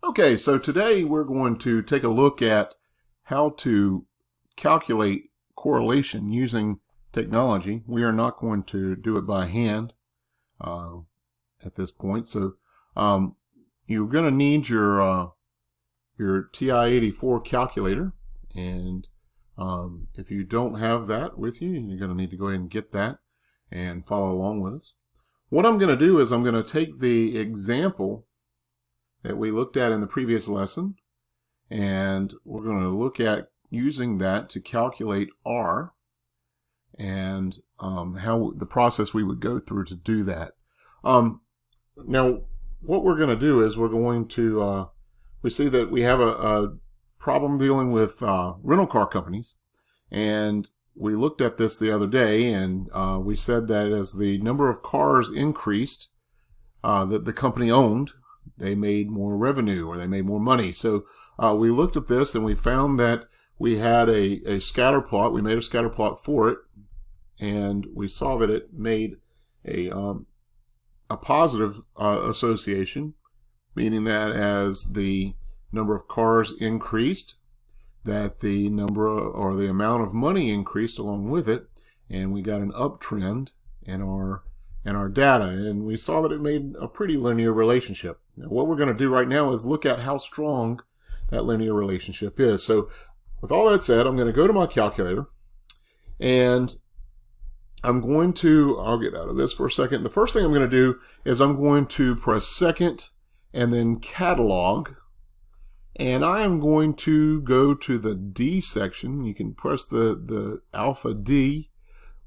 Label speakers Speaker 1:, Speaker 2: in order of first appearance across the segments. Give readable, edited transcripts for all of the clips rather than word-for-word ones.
Speaker 1: Okay, so today we're going to take a look at how to calculate correlation using technology. We are not going to do it by hand at this point. So you're going to need your TI-84 calculator, and if you don't have that with you, you're going to need to go ahead and get that and follow along with us. What I'm going to do is I'm going to take the example that we looked at in the previous lesson, and we're going to look at using that to calculate R and how the process we would go through to do that. Now, what we're going to do is we're going to, we see that we have a problem dealing with rental car companies, and we looked at this the other day, and we said that as the number of cars increased that the company owned, they made more revenue, or they made more money. So we looked at this and we found that we had a scatter plot. We made a scatter plot for it, and we saw that it made a positive association, meaning that as the number of cars increased, that the number or the amount of money increased along with it, and we got an uptrend in our data, and we saw that it made a pretty linear relationship. Now, what we're going to do right now is look at how strong that linear relationship is. So with all that said, I'm going to go to my calculator, and I'm going to, I'll get out of this for a second. The first thing I'm going to do is I'm going to press second and then catalog, and I am going to go to the D section. You can press the alpha D,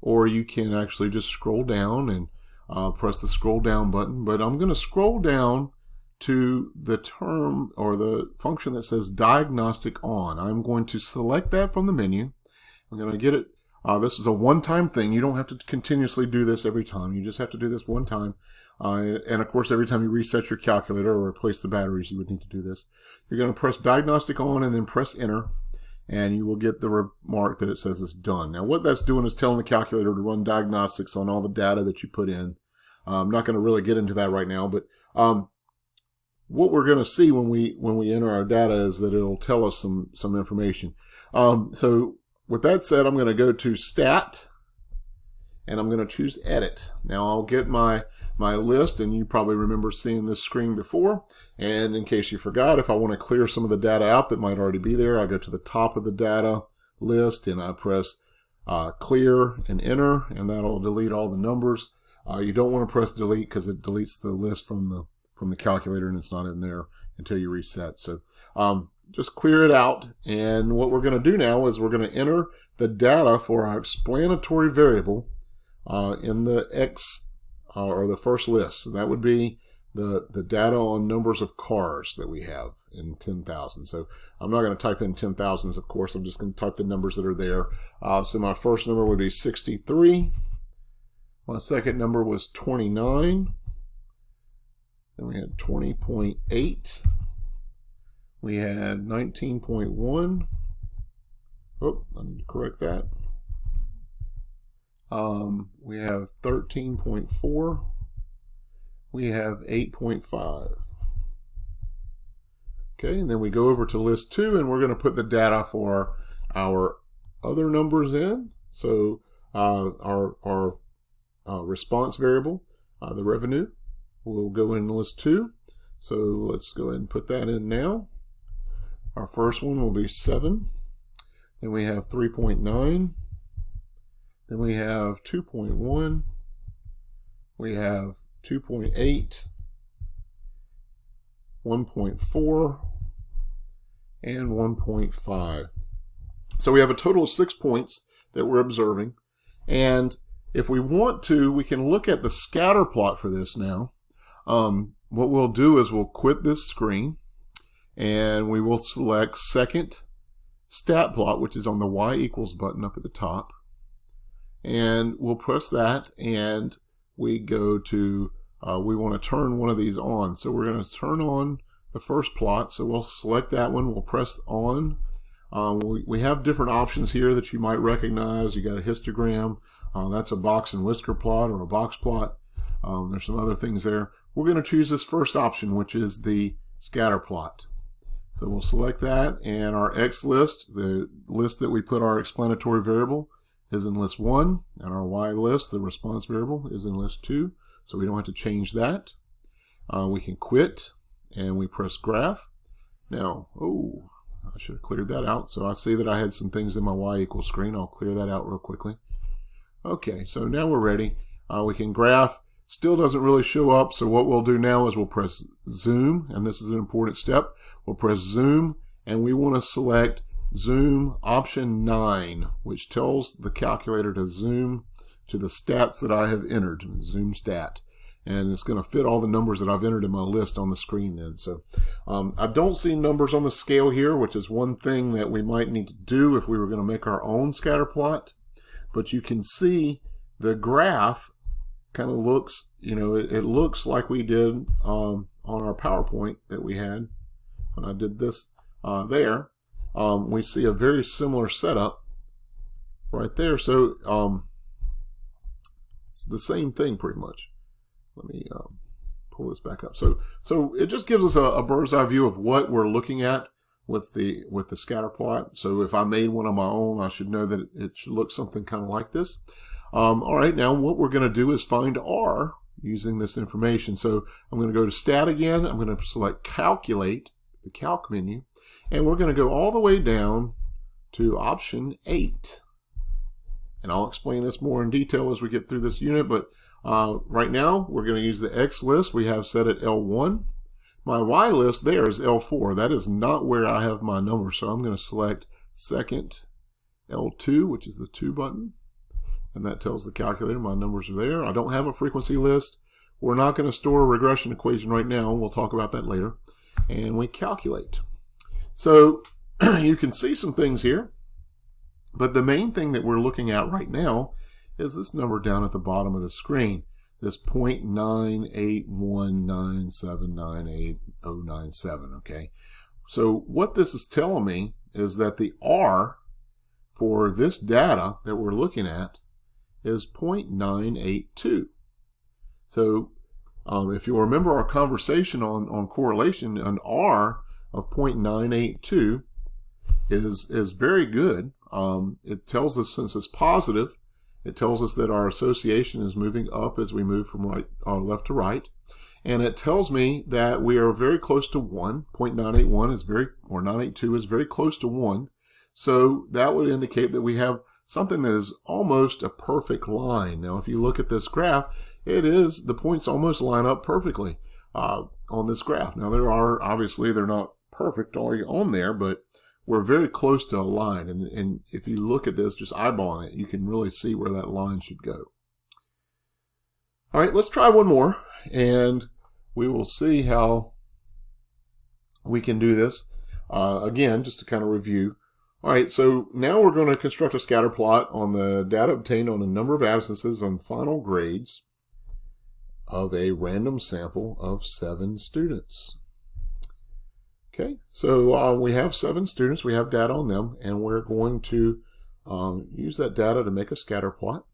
Speaker 1: or you can actually just scroll down and press the scroll down button, but I'm going to scroll down to the term or the function that says diagnostic on. I'm going to select that from the menu. I'm going to get it. This is a one-time thing. You don't have to continuously do this every time. You just have to do this one time. And of course, every time you reset your calculator or replace the batteries, you would need to do this. You're going to press diagnostic on and then press enter, and you will get the remark that it says it's done. Now, what that's doing is telling the calculator to run diagnostics on all the data that you put in. I'm not going to really get into that right now, but what we're going to see when we enter our data is that it'll tell us some information. So with that said, I'm going to go to Stat, and I'm going to choose Edit. Now I'll get my list, and you probably remember seeing this screen before. And in case you forgot, if I want to clear some of the data out that might already be there, I go to the top of the data list and I press Clear and Enter, and that'll delete all the numbers. You don't want to press delete because it deletes the list from the calculator, and it's not in there until you reset. So just clear it out, and what we're going to do now is we're going to enter the data for our explanatory variable in the X or the first list. So that would be the data on numbers of cars that we have in 10,000. So I'm not going to type in 10,000s, of course. I'm just going to type the numbers that are there. So my first number would be 63. My second number was 29. Then we had 20.8. We had 19.1. Oh, I need to correct that. We have 13.4. We have 8.5. Okay, and then we go over to list 2, and we're going to put the data for our other numbers in. So our response variable, the revenue, will go in list 2. So let's go ahead and put that in now. Our first one will be 7. Then we have 3.9. Then we have 2.1. We have 2.8, 1.4, and 1.5. So we have a total of 6 points that we're observing. And if we want to, we can look at the scatter plot for this now. What we'll do is we'll quit this screen, and we will select second stat plot, which is on the Y equals button up at the top. And we'll press that, and we go to, we want to turn one of these on. So we're going to turn on the first plot. So we'll select that one. We'll press on. We have different options here that you might recognize. You got a histogram. That's a box and whisker plot or a box plot. There's some other things there. We're going to choose this first option, which is the scatter plot. So we'll select that, and our X list, the list that we put our explanatory variable, is in list 1, and our Y list, the response variable, is in list 2, so we don't have to change that. We can quit, and we press graph. Now, I should have cleared that out. So I see that I had some things in my Y equals screen. I'll clear that out real quickly. Okay, so now we're ready. We can graph. Still doesn't really show up, so what we'll do now is we'll press zoom, and this is an important step. We'll press zoom, and we want to select zoom option 9, which tells the calculator to zoom to the stats that I have entered, zoom stat. And it's going to fit all the numbers that I've entered in my list on the screen then. So I don't see numbers on the scale here, which is one thing that we might need to do if we were going to make our own scatter plot. But you can see the graph kind of looks, it looks like we did on our PowerPoint that we had when I did this there. We see a very similar setup right there. So it's the same thing pretty much. Let me pull this back up. So it just gives us a bird's eye view of what we're looking at with the scatter plot. So if I made one of my own, I should know that it should look something kind of like this. All right, now what we're going to do is find R using this information. So I'm going to go to Stat again. I'm going to select Calculate, the Calc menu, and we're going to go all the way down to option 8. And I'll explain this more in detail as we get through this unit, but right now we're going to use the X list we have set at L1. My Y list there is L4. That is not where I have my number, so I'm going to select second L2, which is the 2 button, and that tells the calculator my numbers are there. I don't have a frequency list. We're not going to store a regression equation right now. We'll talk about that later. And we calculate. So you can see some things here, but the main thing that we're looking at right now is this number down at the bottom of the screen, this 0.9819798.097, okay? So what this is telling me is that the R for this data that we're looking at is 0.982. So if you'll remember our conversation on correlation, an R of 0.982 is very good. It tells us, since it's positive, it tells us that our association is moving up as we move from left to right. And it tells me that we are very close to 1. 0.981 is or 982 is very close to 1. So that would indicate that we have something that is almost a perfect line. Now, if you look at this graph, the points almost line up perfectly on this graph. Now, they're not perfect all on there, but we're very close to a line, and if you look at this, just eyeballing it, you can really see where that line should go. All right, let's try one more, and we will see how we can do this. Again, just to kind of review. All right, so now we're going to construct a scatter plot on the data obtained on a number of absences on final grades of a random sample of 7 students. Okay, so we have 7 students, we have data on them, and we're going to use that data to make a scatter plot.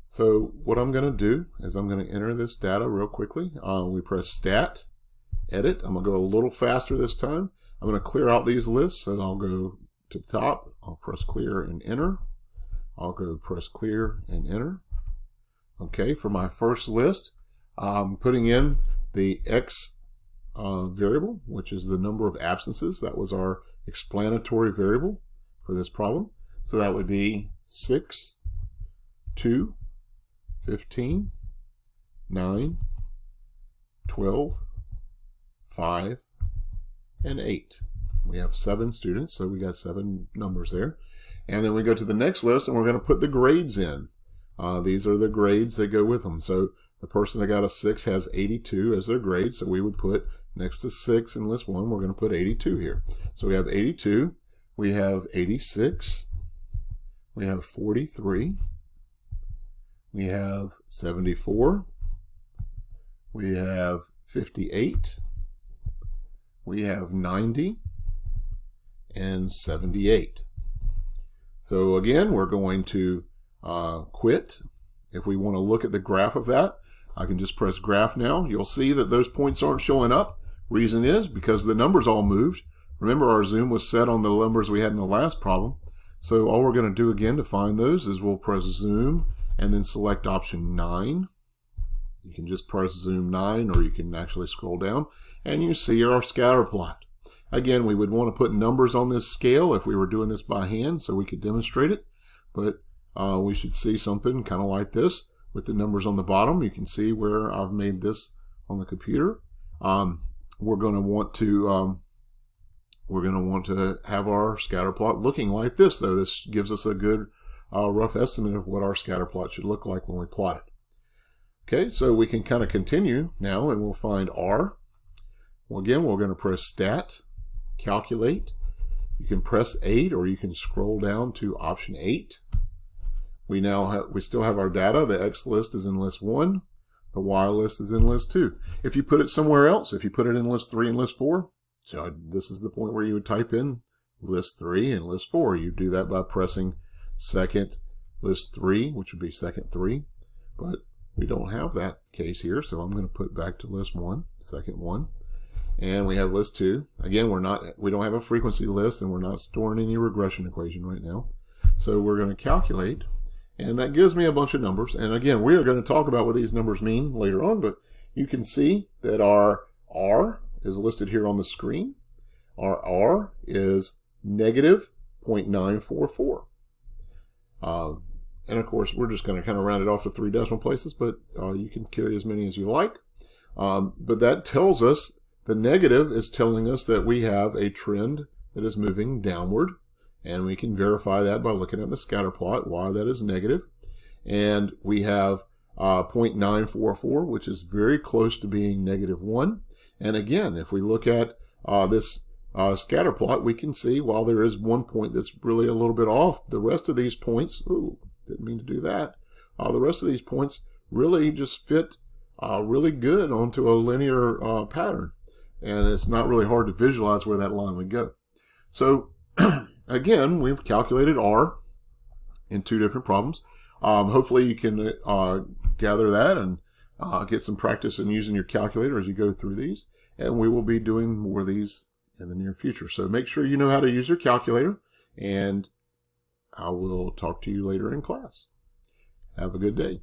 Speaker 1: So what I'm going to do is I'm going to enter this data real quickly. We press Stat, Edit. I'm going to go a little faster this time. I'm going to clear out these lists, so I'll go to the top, I'll press Clear and Enter. I'll go press Clear and Enter. Okay, for my first list, I'm putting in the X variable, which is the number of absences. That was our explanatory variable for this problem. So that would be 6, 2, 15, 9, 12, 5, and 8. We have 7 students, so we got 7 numbers there. And then we go to the next list, and we're going to put the grades in. These are the grades that go with them. So the person that got a 6 has 82 as their grade, so we would put next to 6 in list 1, we're going to put 82 here. So we have 82, we have 86, we have 43, we have 74, we have 58, we have 90, and 78. So again, we're going to quit. If we want to look at the graph of that, I can just press graph now. You'll see that those points aren't showing up. Reason is because the numbers all moved. Remember, our zoom was set on the numbers we had in the last problem. So all we're going to do again to find those is we'll press zoom and then select option 9. You can just press zoom 9, or you can actually scroll down and you see our scatter plot. Again, we would want to put numbers on this scale if we were doing this by hand so we could demonstrate it. But we should see something kind of like this with the numbers on the bottom. You can see where I've made this on the computer. We're going to want to have our scatter plot looking like this, though. This gives us a good rough estimate of what our scatter plot should look like when we plot it. Okay, so we can kind of continue now, and we'll find R. Well, again, we're going to press Stat, Calculate. You can press 8, or you can scroll down to option 8. We still have our data. The X list is in list 1. The Y list is in list 2. If you put it somewhere else, if you put it in list 3 and list 4, so this is the point where you would type in list 3 and list 4. You do that by pressing second list 3, which would be second 3. But we don't have that case here, so I'm going to put back to list 1, second 1. And we have list 2. Again, we don't have a frequency list, and we're not storing any regression equation right now. So we're going to calculate, and that gives me a bunch of numbers. And again, we are going to talk about what these numbers mean later on, but you can see that our R is listed here on the screen. Our R is negative 0.944. And of course, we're just going to kind of round it off to 3 decimal places, but you can carry as many as you like. But that tells us, the negative is telling us that we have a trend that is moving downward. And we can verify that by looking at the scatter plot, why that is negative. And we have 0.944, which is very close to being -1. And again, if we look at this scatter plot, we can see while there is one point that's really a little bit off, the rest of these points, ooh, didn't mean to do that. The rest of these points really just fit really good onto a linear pattern. And it's not really hard to visualize where that line would go. So again, we've calculated R in 2 different problems. Hopefully you can gather that and get some practice in using your calculator as you go through these. And we will be doing more of these in the near future. So make sure you know how to use your calculator, and I will talk to you later in class. Have a good day.